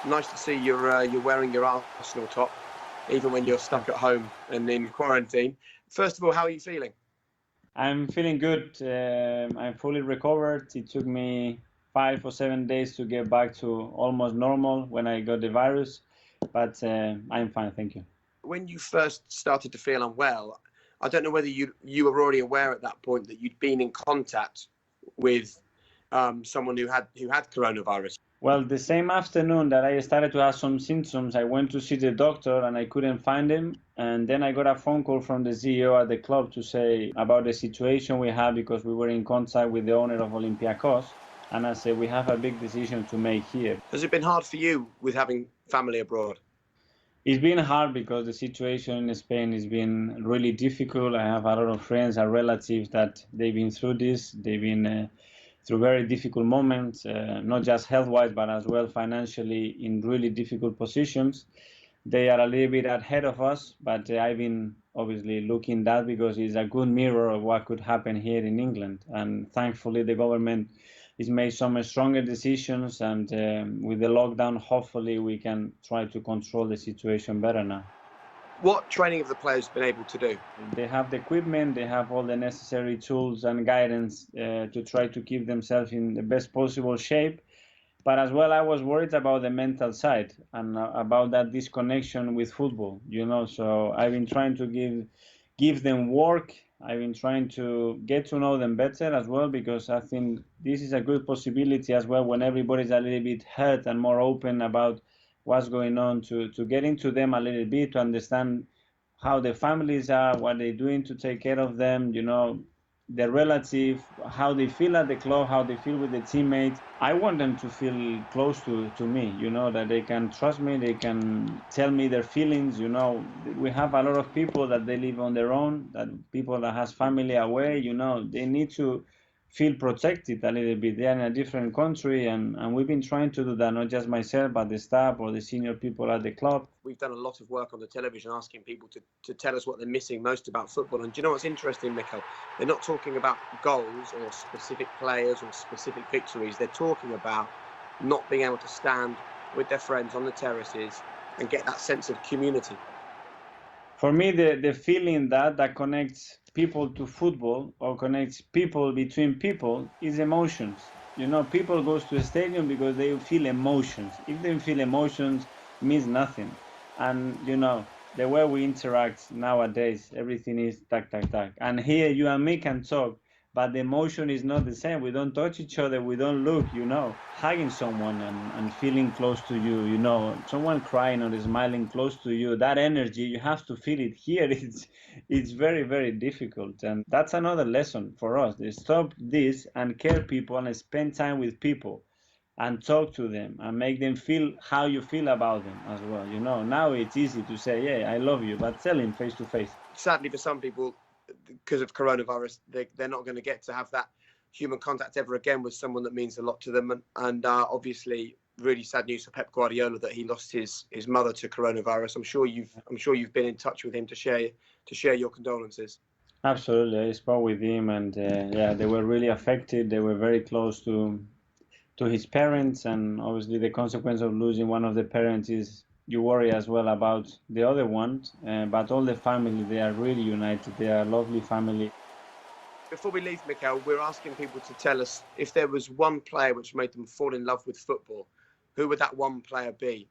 Nice to see you're wearing your Arsenal top, even when you're stuck at home and in quarantine. First of all, how are you feeling? I'm feeling good. I'm fully recovered. It took me 5 or 7 days to get back to almost normal when I got the virus, but I'm fine, thank you. When you first started to feel unwell, I don't know whether you were already aware at that point that you'd been in contact with someone who had coronavirus. Well, the same afternoon that I started to have some symptoms, I went to see the doctor and I couldn't find him. And then I got a phone call from the CEO at the club to say about the situation we had because we were in contact with the owner of Olympiacos. And I said, we have a big decision to make here. Has it been hard for you with having family abroad? It's been hard because the situation in Spain has been really difficult. I have a lot of friends and relatives that they've been through this. They've been through very difficult moments, not just health-wise, but as well financially in really difficult positions. They are a little bit ahead of us, but I've been obviously looking that because it's a good mirror of what could happen here in England. And thankfully, the government has made some stronger decisions, and with the lockdown, hopefully, we can try to control the situation better now. What training have the players been able to do? They have the equipment, they have all the necessary tools and guidance to try to keep themselves in the best possible shape. But as well, I was worried about the mental side and about that disconnection with football, So I've been trying to give them work. I've been trying to get to know them better as well, because I think this is a good possibility as well when everybody's a little bit hurt and more open about what's going on to get into them a little bit, to understand how the families are, what they're doing to take care of them, the relative, how they feel at the club, how they feel with the teammates. I want them to feel close to me, that they can trust me, they can tell me their feelings. We have a lot of people that they live on their own, that people that has family away, they need to feel protected a little bit. They are in a different country, and we've been trying to do that, not just myself, but the staff or the senior people at the club. We've done a lot of work on the television asking people to tell us what they're missing most about football. And do you know what's interesting, Mikel? They're not talking about goals or specific players or specific victories. They're talking about not being able to stand with their friends on the terraces and get that sense of community. For me, the feeling that connects people to football or connects people between people is emotions. People goes to a stadium because they feel emotions. If they feel emotions, it means nothing. And the way we interact nowadays, everything is tac tac tac. And here you and me can talk, but the emotion is not the same. We don't touch each other, we don't look, hugging someone and feeling close to you, someone crying or smiling close to you, that energy, you have to feel it. Here it's very, very difficult. And that's another lesson for us. They stop this and care people and spend time with people and talk to them and make them feel how you feel about them as well. Now it's easy to say, yeah, I love you, but tell him face to face. Sadly, for some people, because of coronavirus, they're not going to get to have that human contact ever again with someone that means a lot to them. And obviously, really sad news for Pep Guardiola that he lost his mother to coronavirus. I'm sure you've been in touch with him to share your condolences. Absolutely, I spoke with him, and yeah, they were really affected. They were very close to his parents, and obviously the consequence of losing one of the parents is you worry as well about the other ones. But all the family, they are really united. They are a lovely family. Before we leave, Mikel, we're asking people to tell us if there was one player which made them fall in love with football, who would that one player be?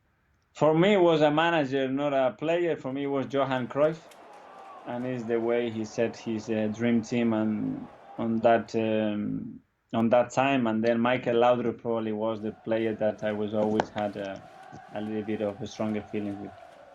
For me, it was a manager, not a player. For me, it was Johan Cruyff, and it's the way he set his dream team and on that time. And then Michael Laudrup probably was the player that I was always had a little bit of a stronger feeling with.